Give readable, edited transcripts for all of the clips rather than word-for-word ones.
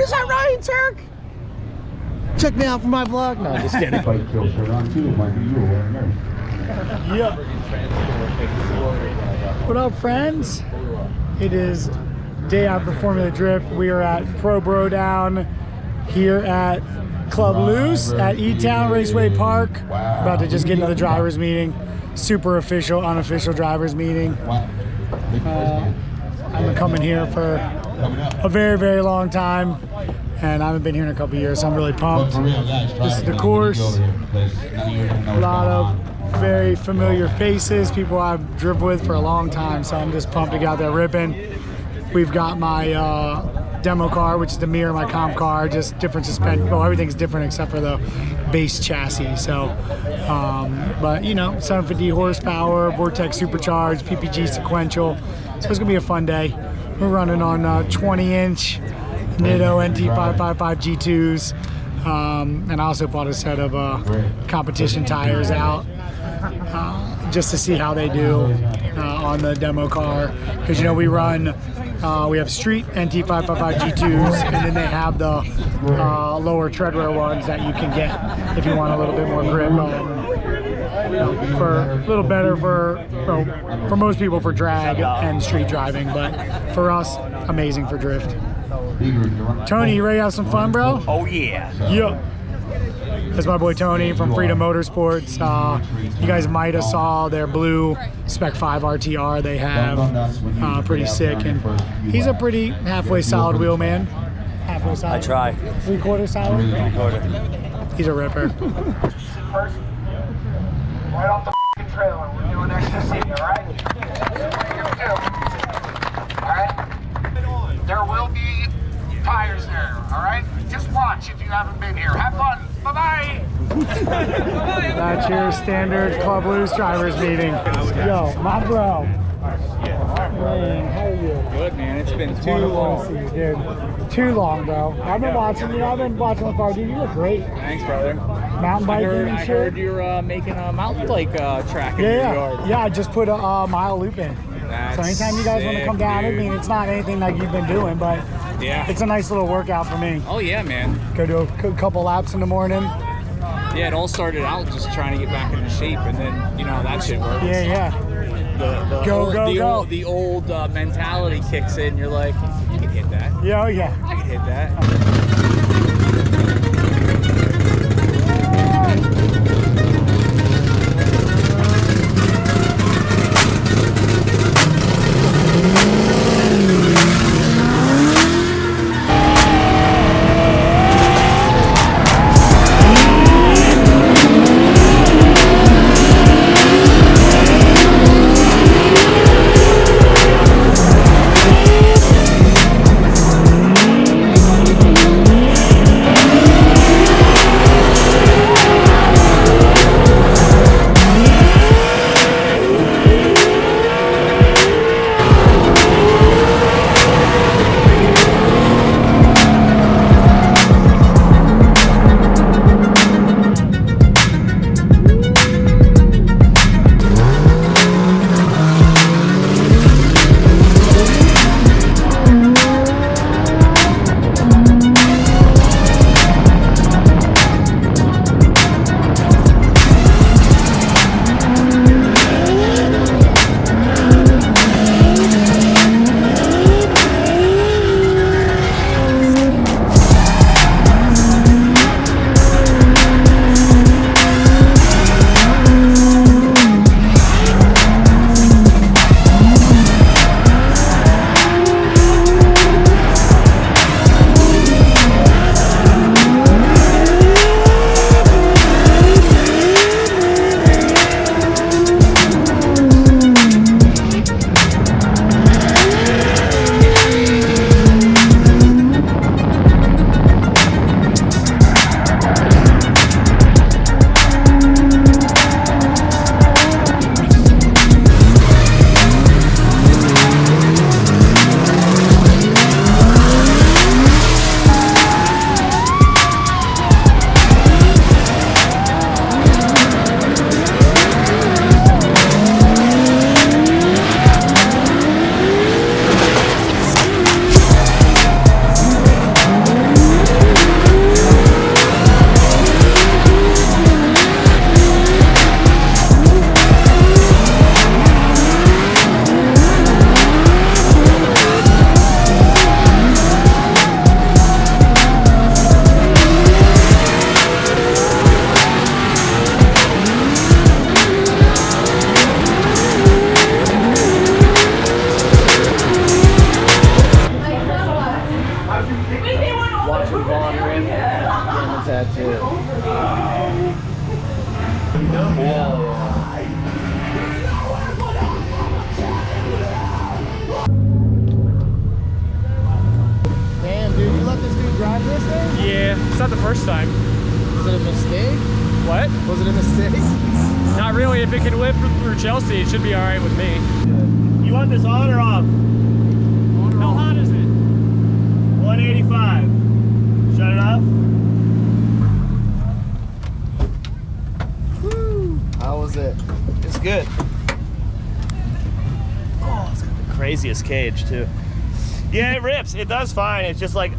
Is that Ryan Turk? Check me out for my vlog. No, just kidding. Yep. What up, friends? It is day after Formula Drift. We are at Pro Bro Down here at Club Loose at E-Town Raceway Park. About to just get into the drivers meeting. Super official, unofficial drivers meeting. I've been coming here for a very, very long time, and I haven't been here in a couple years, so I'm really pumped. This is the course. A lot of very familiar faces, people I've driven with for a long time, so I'm just pumped to get out there ripping. We've got my demo car, which is the mirror of my comp car, just different suspension. Well, everything's different except for the base chassis. So, but you know, 750 horsepower, Vortex supercharged, PPG sequential. So it's gonna be a fun day. We're running on 20-inch Nitto NT555 G2s, and I also bought a set of competition tires out just to see how they do on the demo car, because you know we run. We have street NT555 G2s, and then they have the lower treadwear ones that you can get if you want a little bit more grip. For a little better for most people for drag and street driving, but for us, amazing for drift. Tony, you ready to have some fun, bro? Oh yeah. Yeah. That's my boy Tony from Freedom Motorsports. You guys might have saw their blue Spec 5 RTR they have. Pretty sick, and he's a pretty halfway solid wheel man. Halfway solid. I try. 3/4 solid? 3/4. He's a ripper. Right off the trailer, we're doing ecstasy, alright? Alright? There will be tires there, alright? Just watch if you haven't been here. Have fun. Bye-bye. That's your standard Club Loose drivers meeting. Yo, my bro. Man, how are you? Good, man. It's been too long. Dude. Too long, bro. I've been watching you. I've been watching the car. Dude, you look great. Thanks, brother. Mountain biking and shit. I heard you're making a mountain bike track in your yard. Yeah, I just put a mile loop in. So anytime you guys want to come down, I mean, it's not anything like you've been doing, but yeah, it's a nice little workout for me. Oh yeah, man. Go do a couple laps in the morning. Yeah, it all started out just trying to get back into shape, and then, you know, that shit works. Yeah. The old mentality kicks in. You're like, I can hit that. Yeah, oh yeah. I can hit that. It's not the first time. Was it a mistake? What? Was it a mistake? Not really. If it can live through Chelsea, it should be all right with me. You want this on or off? How hot is it? 185. Shut it off. Woo. How was it? It's good. Oh, it's got the craziest cage too. Yeah, it rips. It does fine. It's just like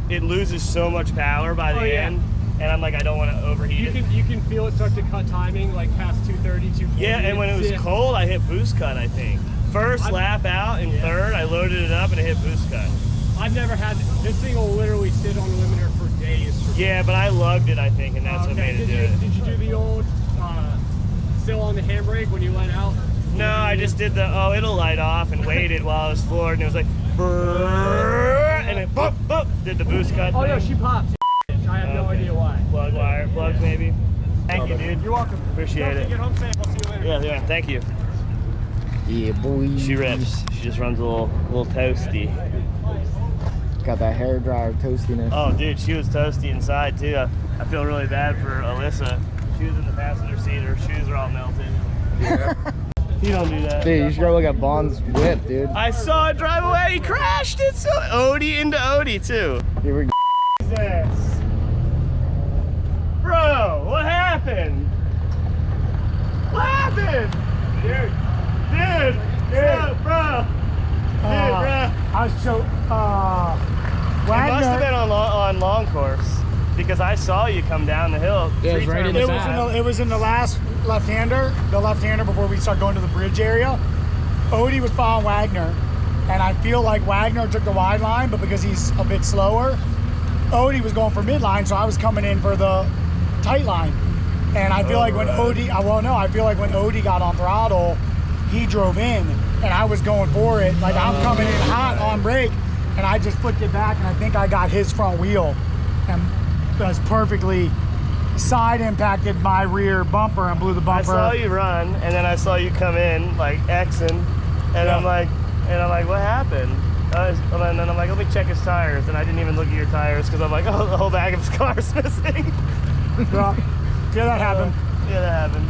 it loses so much power by the end, and I'm like, I don't want to overheat it. You can feel it start to cut timing like past 230, 240. Yeah, and when it was cold, I hit boost cut, I think. First lap out and third, I loaded it up and it hit boost cut. I've never had this thing will literally sit on the limiter for days. Yeah, but I lugged it, I think, and that's what made it do it. Did you do the old still on the handbrake when you let out? No, I just did the, it'll light off and waited while I was floored, and it was like, brrrr, and it boop, boop, did the boost cut Oh thing. no, she pops. I have no idea why. Plug wire, plugs maybe. Thank you, dude. You're welcome. Appreciate it. Get home safe. I'll see you later. Yeah, thank you. Yeah, boy. She rips. She just runs a little toasty. Got that hair dryer toastiness. Oh, dude, she was toasty inside too. I feel really bad for Alyssa. She was in the passenger seat. Her shoes are all melted. You don't do that. Dude, you should go look at Bond's whip, dude. I saw it drive away. He crashed it. So Odie into Odie too. Here we go. Jesus. Bro, what happened? What happened? Dude, bro. Dude, bro. I was so, It must have been on long course because I saw you come down the hill. Yeah, it was right in the back. it was in the last left-hander, before we start going to the bridge area. Odie was following Wagner, and I feel like Wagner took the wide line, but because he's a bit slower, Odie was going for midline, so I was coming in for the tight line. And I feel like when Odie got on throttle, he drove in, and I was going for it. Like I'm coming in hot on brake, and I just flipped it back, and I think I got his front wheel, and was perfectly side impacted my rear bumper and blew the bumper. I saw you run, and then I saw you come in like Xing, and I'm like, what happened? And then I'm like, let me check his tires, and I didn't even look at your tires because I'm like, oh, the whole bag of his car's missing. Yeah, that happened. Yeah, that happened.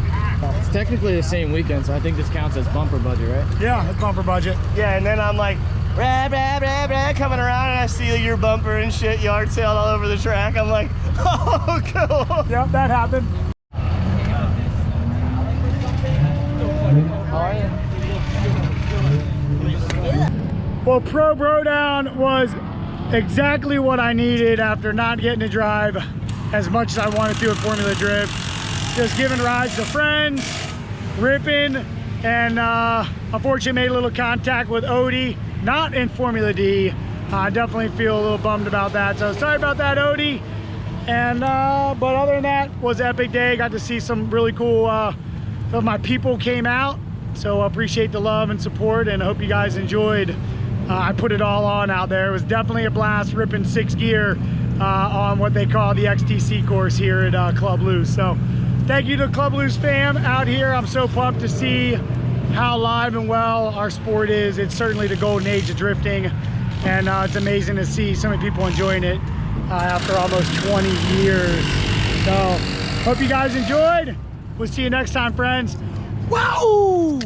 It's technically the same weekend, so I think this counts as bumper budget, right? Yeah, it's bumper budget. Yeah, and then I'm like, rah, rah, rah, rah, coming around, and I see your bumper and shit yard sailed all over the track. I'm like, oh, cool. Yeah, that happened. How are you? Well, Pro Bro Down was exactly what I needed after not getting to drive as much as I wanted to at Formula Drift. Just giving rides to friends, ripping, and unfortunately made a little contact with Odie, not in Formula D. I definitely feel a little bummed about that, so sorry about that, Odie. And but other than that, was an epic day. Got to see some really cool of my people came out, so I appreciate the love and support, and I hope you guys enjoyed. I put it all on out there. It was definitely a blast ripping 6 gear on what they call the XTC course here at Club Loose. So thank you to Club Loose fam out here. I'm so pumped to see how live and well our sport is. It's certainly the golden age of drifting, and it's amazing to see so many people enjoying it after almost 20 years. So hope you guys enjoyed. We'll see you next time, friends. Wow!